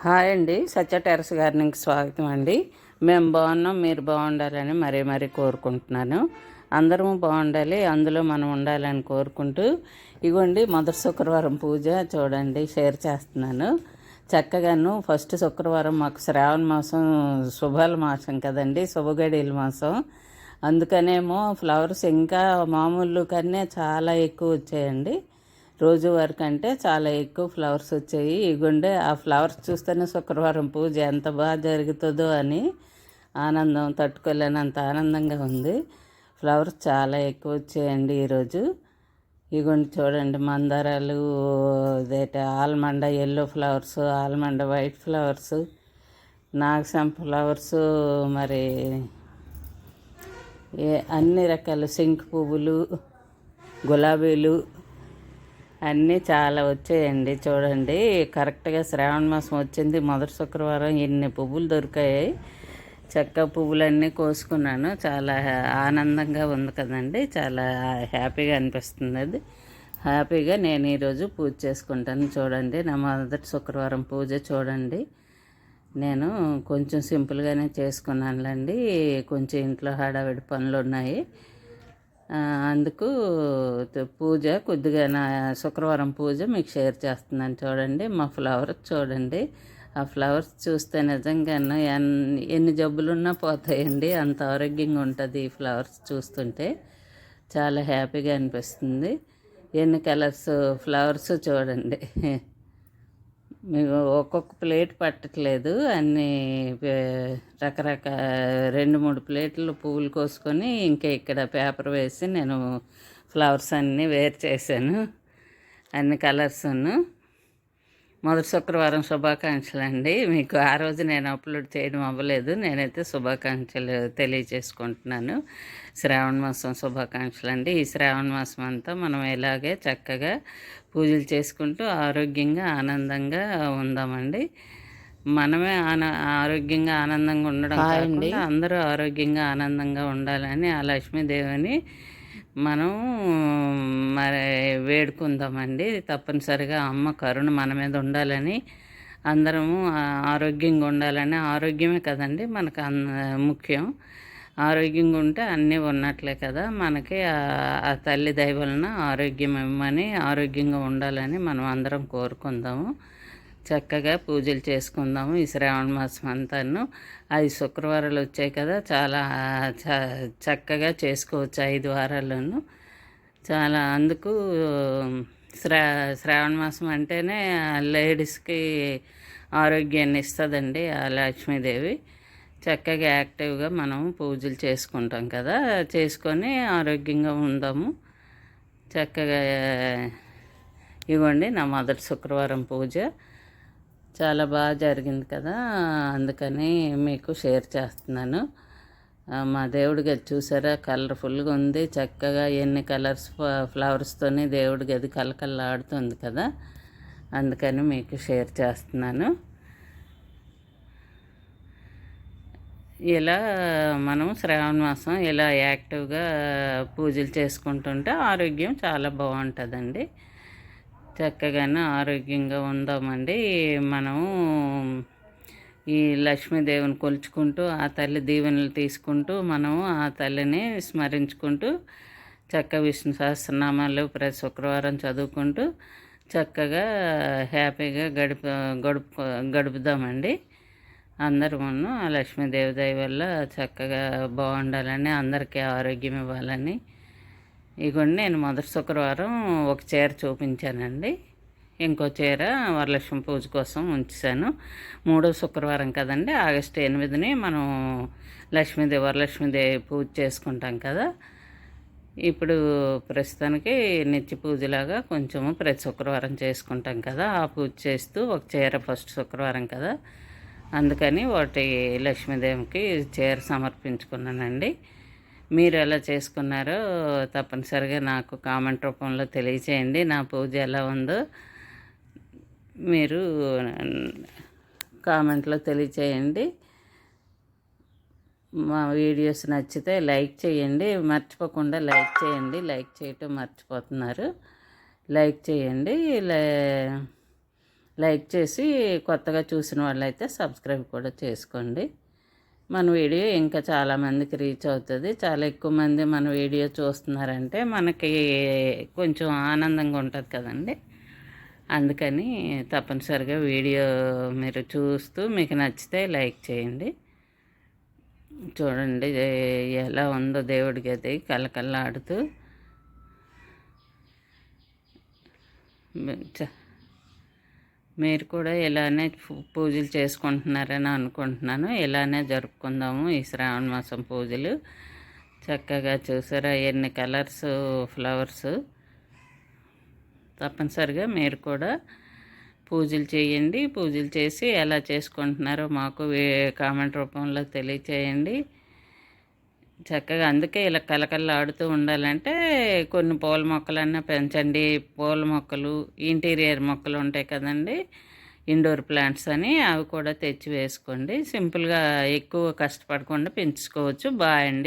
Hi అండి, సత్య terrace గార్డెనింగ్కి స్వాగతం అండి. మేము బాగున్నాం, మీరు బాగుండాలని మరీ కోరుకుంటున్నాను. అందరము బాగుండాలి, అందులో మనం ఉండాలని కోరుకుంటూ ఇగోండి మొదటి శుక్రవారం పూజ చూడండి షేర్ చేస్తున్నాను. చక్కగాను ఫస్ట్ శుక్రవారం మాకు శ్రావణ మాసం శుభాల మాసం కదండి, శుభగడియల మాసం. అందుకనేమో ఫ్లవర్స్ ఇంకా మామూలు కన్నా చాలా ఎక్కువ వచ్చాయండి. రోజువారి కంటే చాలా ఎక్కువ ఫ్లవర్స్ వచ్చాయి. ఇగుండే ఆ ఫ్లవర్స్ చూస్తేనే శుక్రవారం పూజ ఎంత బాగా జరుగుతుందో అని ఆనందం తట్టుకోలేనంత ఆనందంగా ఉంది. ఫ్లవర్స్ చాలా ఎక్కువ వచ్చాయండి ఈరోజు. ఇగోండి చూడండి, మందారాలు, ఇదేట almond yellow flowers, almond white flowers, నాగసం ఫ్లవర్స్, మరి అన్ని రకాల శంకు పువ్వులు, గులాబీలు అన్నీ చాలా వచ్చాయండి. చూడండి, కరెక్ట్గా శ్రావణ మాసం వచ్చింది, మొదటి శుక్రవారం ఎన్ని పువ్వులు దొరికాయి. చెక్క పువ్వులన్నీ కోసుకున్నాను. చాలా ఆనందంగా ఉంది కదండి, చాలా హ్యాపీగా అనిపిస్తుంది. అది హ్యాపీగా నేను ఈరోజు పూజ చేసుకుంటాను. చూడండి, నా మొదటి శుక్రవారం పూజ చూడండి. నేను కొంచెం సింపుల్గానే చేసుకున్నానులేండి, కొంచెం ఇంట్లో హడావిడి పనులు ఉన్నాయి. అందుకు పూజ కొద్దిగా నా శుక్రవారం పూజ మీకు షేర్ చేస్తున్నాను. చూడండి, మా ఫ్లవర్స్ చూడండి. ఆ ఫ్లవర్స్ చూస్తే నిజంగా ఎన్ని జబ్బులున్నా పోతాయండి, అంత ఆరోగ్యంగా ఉంటుంది ఈ ఫ్లవర్స్ చూస్తుంటే. చాలా హ్యాపీగా అనిపిస్తుంది. ఎన్ని కలర్స్ ఫ్లవర్స్ చూడండి. మీకు ఒక్కొక్క ప్లేట్ పట్టట్లేదు, అన్నీ రకరకాల 2-3 ప్లేట్లు పువ్వులు కోసుకొని ఇంకా ఇక్కడ పేపర్ వేసి నేను ఫ్లవర్స్ అన్నీ వేరు చేశాను. అన్ని కలర్స్ను. మొదటి శుక్రవారం శుభాకాంక్షలు అండి మీకు. ఆ రోజు నేను అప్లోడ్ చేయడం అవ్వలేదు, నేనైతే శుభాకాంక్షలు తెలియజేసుకుంటున్నాను. శ్రావణ మాసం శుభాకాంక్షలు అండి. ఈ శ్రావణ మాసం అంతా మనం ఇలాగే చక్కగా పూజలు చేసుకుంటూ ఆరోగ్యంగా ఆనందంగా ఉందామండి. మనమే ఆరోగ్యంగా ఆనందంగా ఉండడం కాకుండా అందరూ ఆరోగ్యంగా ఆనందంగా ఉండాలని ఆ లక్ష్మీదేవిని మనం మరి వేడుకుందామండి. తప్పనిసరిగా అమ్మ కరుణ మన మీద ఉండాలని, అందరము ఆరోగ్యంగా ఉండాలని. ఆరోగ్యమే కదండి మనకు ముఖ్యం. ఆరోగ్యంగా ఉంటే అన్నీ ఉన్నట్లే కదా మనకి. ఆ తల్లి దయ వలన ఆరోగ్యం ఇవ్వమని, ఆరోగ్యంగా ఉండాలని మనం అందరం కోరుకుందాము. చక్కగా పూజలు చేసుకుందాము ఈ శ్రావణ మాసం అంతాను. 5 శుక్రవారాలు వచ్చాయి కదా, చాలా చక్కగా చేసుకోవచ్చు 5 వారాల్లోనూ. చాలా అందుకు శ్రావణ మాసం అంటేనే లేడీస్కి ఆరోగ్యాన్ని ఇస్తుందండి ఆ లక్ష్మీదేవి. చక్కగా యాక్టివ్గా మనం పూజలు చేసుకుంటాం కదా, చేసుకొని ఆరోగ్యంగా ఉందాము. చక్కగా ఇవ్వండి నా మొదటి శుక్రవారం పూజ చాలా బాగా జరిగింది కదా, అందుకని మీకు షేర్ చేస్తున్నాను. మా దేవుడి గది చూసారా, కలర్ఫుల్గా ఉంది. చక్కగా ఎన్ని కలర్స్ ఫ్లవర్స్తోని దేవుడి గది కలకల్లాడుతుంది కదా, అందుకని మీకు షేర్ చేస్తున్నాను. ఇలా మనం శ్రావణ మాసం ఇలా యాక్టివ్గా పూజలు చేసుకుంటుంటే ఆరోగ్యం చాలా బాగుంటుందండి. చక్కగానే ఆరోగ్యంగా ఉందామండి. మనము ఈ లక్ష్మీదేవిని కొలుచుకుంటూ ఆ తల్లి దీవెనలు తీసుకుంటూ మనము ఆ తల్లిని స్మరించుకుంటూ విష్ణు సహస్రనామాలు ప్రతి శుక్రవారం చదువుకుంటూ చక్కగా హ్యాపీగా గడుపుదామండి. అందరమును ఆ లక్ష్మీదేవి దయ వల్ల చక్కగా బాగుండాలని, అందరికీ ఆరోగ్యం ఇవ్వాలని. ఇగోండి, నేను మొదటి శుక్రవారం ఒక చీర చూపించానండి, ఇంకో చీర వరలక్ష్మి పూజ కోసం ఉంచాను. 3వ శుక్రవారం కదండి, ఆగస్టు 8ని మనం వరలక్ష్మీదేవి పూజ చేసుకుంటాం కదా. ఇప్పుడు ప్రస్తుతానికి నిత్య పూజలాగా కొంచెము ప్రతి శుక్రవారం చేసుకుంటాం కదా, ఆ పూజ చేస్తూ ఒక చీర ఫస్ట్ శుక్రవారం కదా, అందుకని ఒకటి లక్ష్మీదేవికి చీర సమర్పించుకున్నానండి. మీరు ఎలా చేసుకున్నారో తప్పనిసరిగా నాకు కామెంట్ రూపంలో తెలియచేయండి. నా పూజ ఎలా ఉందో మీరు కామెంట్లో తెలియచేయండి. మా వీడియోస్ నచ్చితే లైక్ చేయండి, మర్చిపోకుండా లైక్ చేయండి. లైక్ చేయటం మర్చిపోతున్నారు, లైక్ చేయండి. లైక్ చేసి కొత్తగా చూసిన వాళ్ళైతే సబ్స్క్రైబ్ కూడా చేసుకోండి. మన వీడియో ఇంకా చాలామందికి రీచ్ అవుతుంది. చాలా ఎక్కువ మంది మన వీడియో చూస్తున్నారంటే మనకి కొంచెం ఆనందంగా ఉంటుంది కదండి. అందుకని తప్పనిసరిగా వీడియో మీరు చూస్తూ మీకు నచ్చితే లైక్ చేయండి. చూడండి ఎలా ఉందో దేవుడి గది కళ్ళకళ్ళాడుతూ. మీరు కూడా ఇలానే పూజలు చేసుకుంటున్నారని అనుకుంటున్నాను. ఇలానే జరుపుకుందాము ఈ శ్రావణ మాసం పూజలు. చక్కగా చూసారా ఎన్ని కలర్స్ ఫ్లవర్స్. తప్పనిసరిగా మీరు కూడా పూజలు చేయండి. పూజలు చేసి ఎలా చేసుకుంటున్నారో మాకు కామెంట్ రూపంలో తెలియచేయండి. చక్కగా అందుకే ఇలా కలకల్లాడుతూ ఉండాలంటే కొన్ని పూల మొక్కలన్నా పెంచండి. పూల మొక్కలు, ఇంటీరియర్ మొక్కలు ఉంటాయి కదండి, ఇండోర్ ప్లాంట్స్ అని, అవి కూడా తెచ్చి వేసుకోండి. సింపుల్గా ఎక్కువ కష్టపడకుండా పెంచుకోవచ్చు. బాయ్ అండి.